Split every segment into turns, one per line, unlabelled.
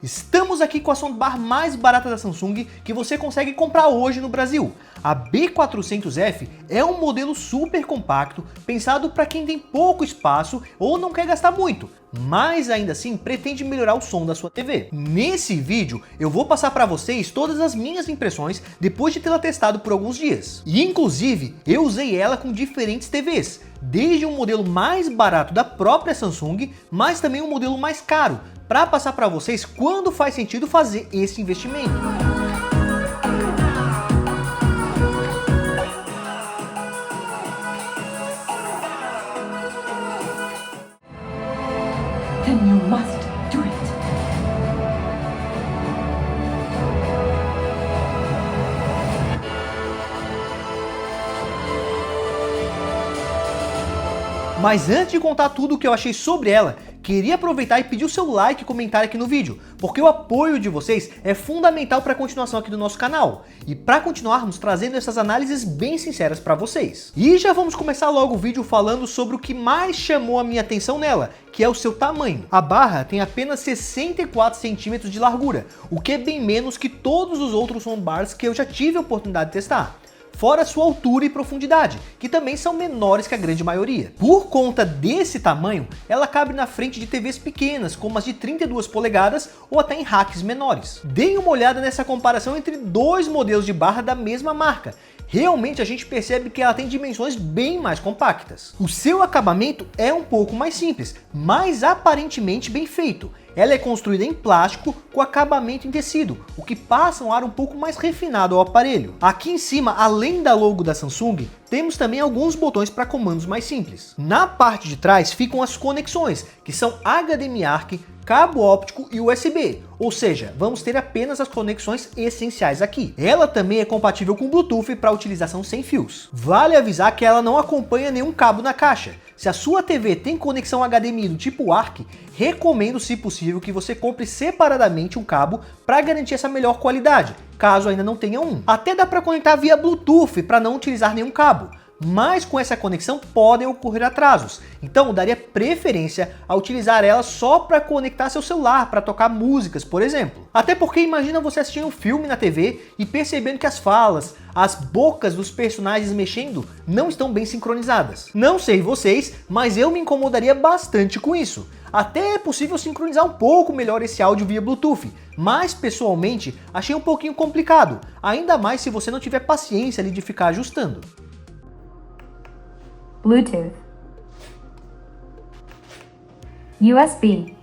Estamos aqui com a soundbar mais barata da Samsung que você consegue comprar hoje no Brasil. A B400F é um modelo super compacto, pensado para quem tem pouco espaço ou não quer gastar muito, mas ainda assim pretende melhorar o som da sua TV. Nesse vídeo eu vou passar para vocês todas as minhas impressões depois de tê-la testado por alguns dias. E inclusive eu usei ela com diferentes TVs, desde um modelo mais barato da própria Samsung, mas também um modelo mais caro, para passar para vocês quando faz sentido fazer esse investimento.
Then you must do it.
Mas antes de contar tudo o que eu achei sobre ela, queria aproveitar e pedir o seu like e comentário aqui no vídeo, porque o apoio de vocês é fundamental para a continuação aqui do nosso canal e para continuarmos trazendo essas análises bem sinceras para vocês. E já vamos começar logo o vídeo falando sobre o que mais chamou a minha atenção nela, que é o seu tamanho. A barra tem apenas 64 centímetros de largura, o que é bem menos que todos os outros soundbars que eu já tive a oportunidade de testar. Fora sua altura e profundidade, que também são menores que a grande maioria. Por conta desse tamanho, ela cabe na frente de TVs pequenas, como as de 32 polegadas ou até em racks menores. Deem uma olhada nessa comparação entre dois modelos de barra da mesma marca. Realmente a gente percebe que ela tem dimensões bem mais compactas. O seu acabamento é um pouco mais simples, mas aparentemente bem feito. Ela é construída em plástico com acabamento em tecido, o que passa um ar um pouco mais refinado ao aparelho. Aqui em cima, além da logo da Samsung, temos também alguns botões para comandos mais simples. Na parte de trás ficam as conexões, que são HDMI ARC, cabo óptico e USB, ou seja, vamos ter apenas as conexões essenciais aqui. Ela também é compatível com Bluetooth para utilização sem fios. Vale avisar que ela não acompanha nenhum cabo na caixa. Se a sua TV tem conexão HDMI do tipo ARC, recomendo, se possível, que você compre separadamente um cabo para garantir essa melhor qualidade, caso ainda não tenha um. Até dá para conectar via Bluetooth para não utilizar nenhum cabo, mas com essa conexão podem ocorrer atrasos, então daria preferência a utilizar ela só para conectar seu celular, para tocar músicas, por exemplo. Até porque imagina você assistindo um filme na TV e percebendo que as falas, as bocas dos personagens mexendo não estão bem sincronizadas. Não sei vocês, mas eu me incomodaria bastante com isso. Até é possível sincronizar um pouco melhor esse áudio via Bluetooth, mas pessoalmente achei um pouquinho complicado, ainda mais se você não tiver paciência ali de ficar ajustando.
Bluetooth. USB.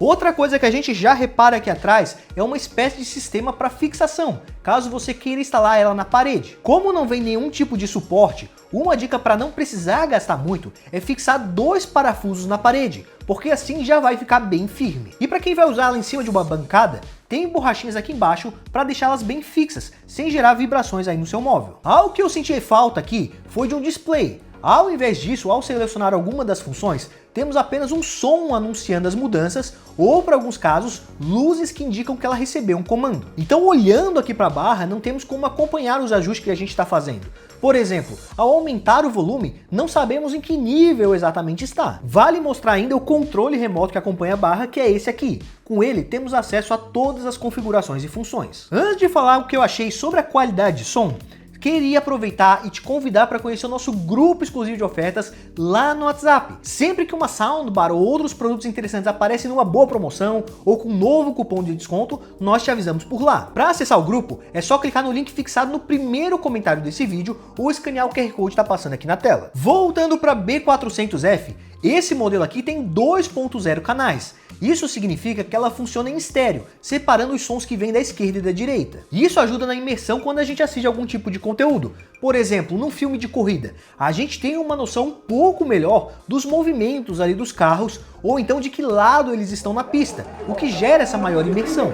Outra coisa que a gente já repara aqui atrás é uma espécie de sistema para fixação, caso você queira instalar ela na parede. Como não vem nenhum tipo de suporte, uma dica para não precisar gastar muito é fixar dois parafusos na parede, porque assim já vai ficar bem firme. E para quem vai usar ela em cima de uma bancada, tem borrachinhas aqui embaixo para deixá-las bem fixas, sem gerar vibrações aí no seu móvel. Algo que eu senti falta aqui foi de um display. Ao invés disso, ao selecionar alguma das funções, temos apenas um som anunciando as mudanças ou, para alguns casos, luzes que indicam que ela recebeu um comando. Então, olhando aqui para a barra, não temos como acompanhar os ajustes que a gente está fazendo. Por exemplo, ao aumentar o volume, não sabemos em que nível exatamente está. Vale mostrar ainda o controle remoto que acompanha a barra, que é esse aqui. Com ele, temos acesso a todas as configurações e funções. Antes de falar o que eu achei sobre a qualidade de som, queria aproveitar e te convidar para conhecer o nosso grupo exclusivo de ofertas lá no WhatsApp. Sempre que uma soundbar ou outros produtos interessantes aparecem numa boa promoção ou com um novo cupom de desconto, nós te avisamos por lá. Para acessar o grupo, é só clicar no link fixado no primeiro comentário desse vídeo ou escanear o QR Code que está passando aqui na tela. Voltando para a B400F, esse modelo aqui tem 2.0 canais. Isso significa que ela funciona em estéreo, separando os sons que vêm da esquerda e da direita. Isso ajuda na imersão quando a gente assiste algum tipo de conteúdo. Por exemplo, num filme de corrida, a gente tem uma noção um pouco melhor dos movimentos ali dos carros, ou então de que lado eles estão na pista, o que gera essa maior imersão.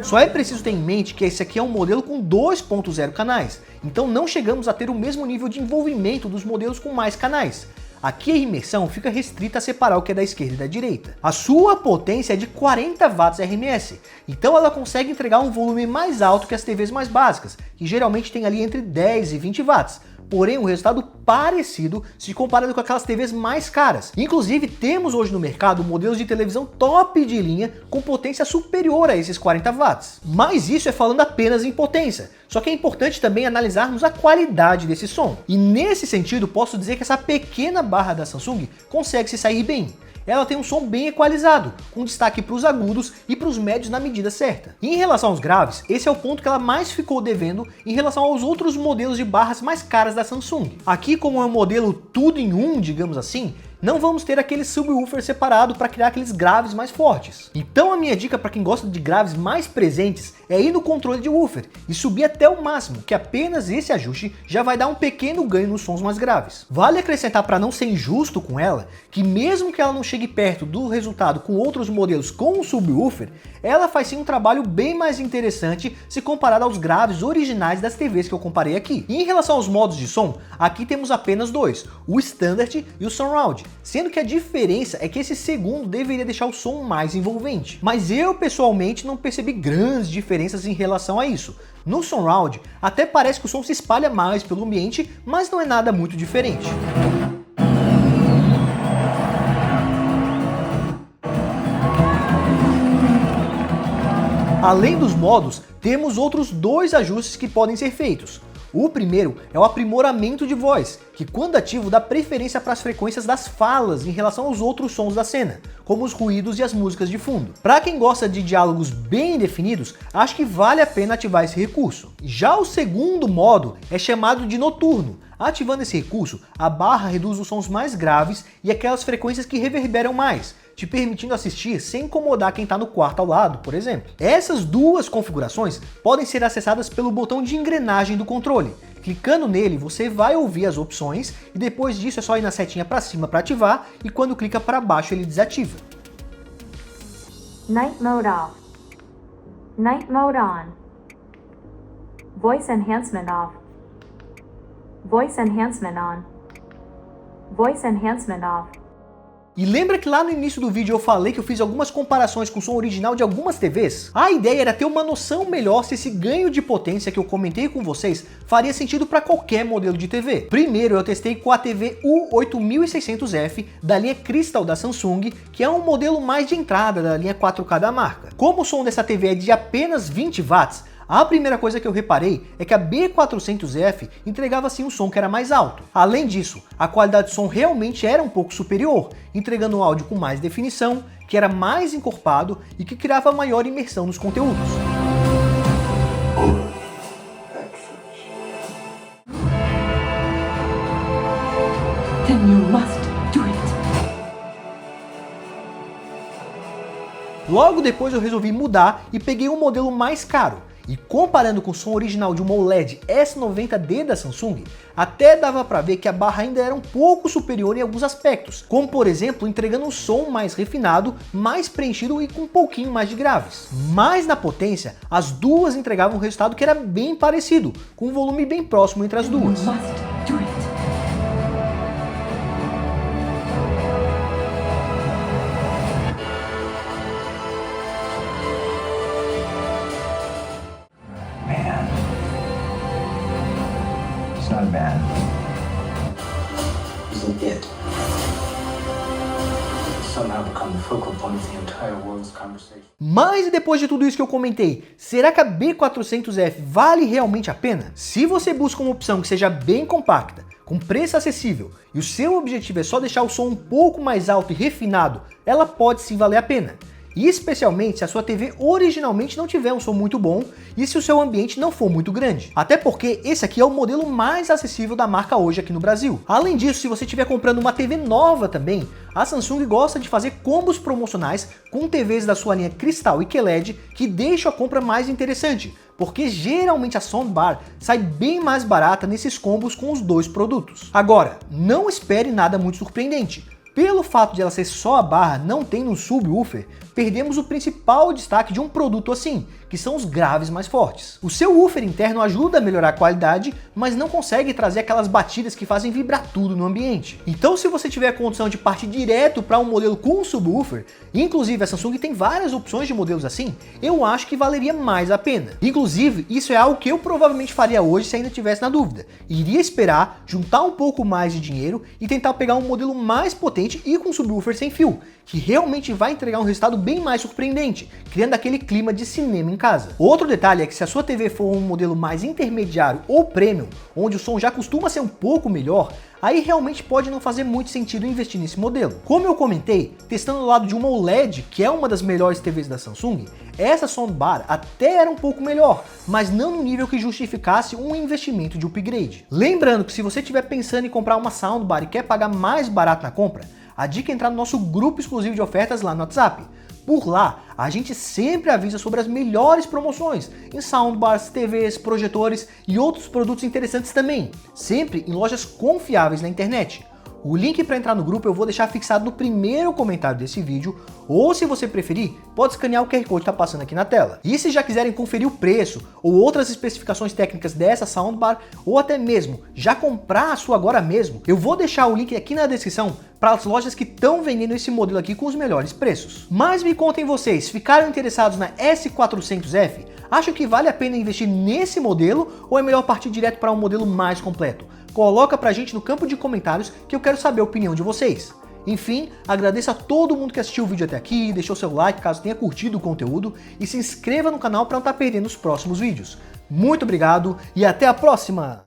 Só é preciso ter em mente que esse aqui é um modelo com 2.0 canais, então não chegamos a ter o mesmo nível de envolvimento dos modelos com mais canais. Aqui a imersão fica restrita a separar o que é da esquerda e da direita. A sua potência é de 40 watts RMS, então ela consegue entregar um volume mais alto que as TVs mais básicas, que geralmente tem ali entre 10 e 20 watts. Porém, um resultado parecido se comparando com aquelas TVs mais caras. Inclusive, temos hoje no mercado modelos de televisão top de linha com potência superior a esses 40 watts. Mas isso é falando apenas em potência. Só que é importante também analisarmos a qualidade desse som. E nesse sentido, posso dizer que essa pequena barra da Samsung consegue se sair bem. Ela tem um som bem equalizado, com destaque para os agudos e para os médios na medida certa. E em relação aos graves, esse é o ponto que ela mais ficou devendo em relação aos outros modelos de barras mais caras da Samsung. Aqui, como é um modelo tudo em um, digamos assim, não vamos ter aquele subwoofer separado para criar aqueles graves mais fortes. Então a minha dica para quem gosta de graves mais presentes é ir no controle de woofer e subir até o máximo, que apenas esse ajuste já vai dar um pequeno ganho nos sons mais graves. Vale acrescentar, para não ser injusto com ela, que mesmo que ela não chegue perto do resultado com outros modelos com o subwoofer, ela faz sim um trabalho bem mais interessante se comparado aos graves originais das TVs que eu comparei aqui. E em relação aos modos de som, aqui temos apenas dois, o Standard e o Surround, sendo que a diferença é que esse segundo deveria deixar o som mais envolvente. Mas eu pessoalmente não percebi grandes diferenças em relação a isso. No Surround até parece que o som se espalha mais pelo ambiente, mas não é nada muito diferente. Além dos modos, temos outros dois ajustes que podem ser feitos. O primeiro é o aprimoramento de voz, que quando ativo dá preferência para as frequências das falas em relação aos outros sons da cena, como os ruídos e as músicas de fundo. Para quem gosta de diálogos bem definidos, acho que vale a pena ativar esse recurso. Já o segundo modo é chamado de noturno. Ativando esse recurso, a barra reduz os sons mais graves e aquelas frequências que reverberam mais, te permitindo assistir sem incomodar quem está no quarto ao lado, por exemplo. Essas duas configurações podem ser acessadas pelo botão de engrenagem do controle. Clicando nele, você vai ouvir as opções e depois disso é só ir na setinha para cima para ativar e quando clica para baixo ele desativa.
Night mode off. Night mode on. Voice enhancement off. Voice enhancement on. Voice enhancement off.
E lembra que lá no início do vídeo eu falei que eu fiz algumas comparações com o som original de algumas TVs? A ideia era ter uma noção melhor se esse ganho de potência que eu comentei com vocês faria sentido para qualquer modelo de TV. Primeiro eu testei com a TV U8600F da linha Crystal da Samsung, que é um modelo mais de entrada da linha 4K da marca. Como o som dessa TV é de apenas 20 watts, a primeira coisa que eu reparei é que a B400F entregava assim um som que era mais alto. Além disso, a qualidade de som realmente era um pouco superior, entregando um áudio com mais definição, que era mais encorpado e que criava maior imersão nos conteúdos.
Then you must do it.
Logo depois eu resolvi mudar e peguei um modelo mais caro. E comparando com o som original de uma OLED S90D da Samsung, até dava para ver que a barra ainda era um pouco superior em alguns aspectos, como por exemplo entregando um som mais refinado, mais preenchido e com um pouquinho mais de graves. Mas na potência, as duas entregavam um resultado que era bem parecido, com um volume bem próximo entre as duas.
You must do it.
Not a man. He's an it. Somehow become the focal point of the entire world's conversation.
Mas e depois de tudo isso que eu comentei, será que a B400F vale realmente a pena? Se você busca uma opção que seja bem compacta, com preço acessível, e o seu objetivo é só deixar o som um pouco mais alto e refinado, ela pode sim valer a pena. E especialmente se a sua TV originalmente não tiver um som muito bom e se o seu ambiente não for muito grande. Até porque esse aqui é o modelo mais acessível da marca hoje aqui no Brasil. Além disso, se você estiver comprando uma TV nova também, a Samsung gosta de fazer combos promocionais com TVs da sua linha Crystal e QLED que deixam a compra mais interessante, porque geralmente a soundbar sai bem mais barata nesses combos com os dois produtos. Agora, não espere nada muito surpreendente. Pelo fato de ela ser só a barra, não tendo um subwoofer, perdemos o principal destaque de um produto assim, que são os graves mais fortes. O seu woofer interno ajuda a melhorar a qualidade, mas não consegue trazer aquelas batidas que fazem vibrar tudo no ambiente. Então, se você tiver a condição de partir direto para um modelo com subwoofer, inclusive a Samsung tem várias opções de modelos assim, eu acho que valeria mais a pena. Inclusive, isso é algo que eu provavelmente faria hoje se ainda tivesse na dúvida. Iria esperar, juntar um pouco mais de dinheiro e tentar pegar um modelo mais potente e com subwoofer sem fio, que realmente vai entregar um resultado bem mais surpreendente, criando aquele clima de cinema em casa. Outro detalhe é que se a sua TV for um modelo mais intermediário ou premium, onde o som já costuma ser um pouco melhor, aí realmente pode não fazer muito sentido investir nesse modelo. Como eu comentei, testando do lado de uma OLED, que é uma das melhores TVs da Samsung, essa soundbar até era um pouco melhor, mas não no nível que justificasse um investimento de upgrade. Lembrando que se você estiver pensando em comprar uma soundbar e quer pagar mais barato na compra, a dica é entrar no nosso grupo exclusivo de ofertas lá no WhatsApp. Por lá, a gente sempre avisa sobre as melhores promoções em soundbars, TVs, projetores e outros produtos interessantes também, sempre em lojas confiáveis na internet. O link para entrar no grupo eu vou deixar fixado no primeiro comentário desse vídeo, ou se você preferir, pode escanear o QR Code que está passando aqui na tela. E se já quiserem conferir o preço ou outras especificações técnicas dessa soundbar, ou até mesmo já comprar a sua agora mesmo, eu vou deixar o link aqui na descrição para as lojas que estão vendendo esse modelo aqui com os melhores preços. Mas me contem vocês, ficaram interessados na S400F? Acham que vale a pena investir nesse modelo ou é melhor partir direto para um modelo mais completo? Coloca pra gente no campo de comentários que eu quero saber a opinião de vocês. Enfim, agradeço a todo mundo que assistiu o vídeo até aqui, deixou seu like caso tenha curtido o conteúdo e se inscreva no canal para não estar perdendo os próximos vídeos. Muito obrigado e até a próxima!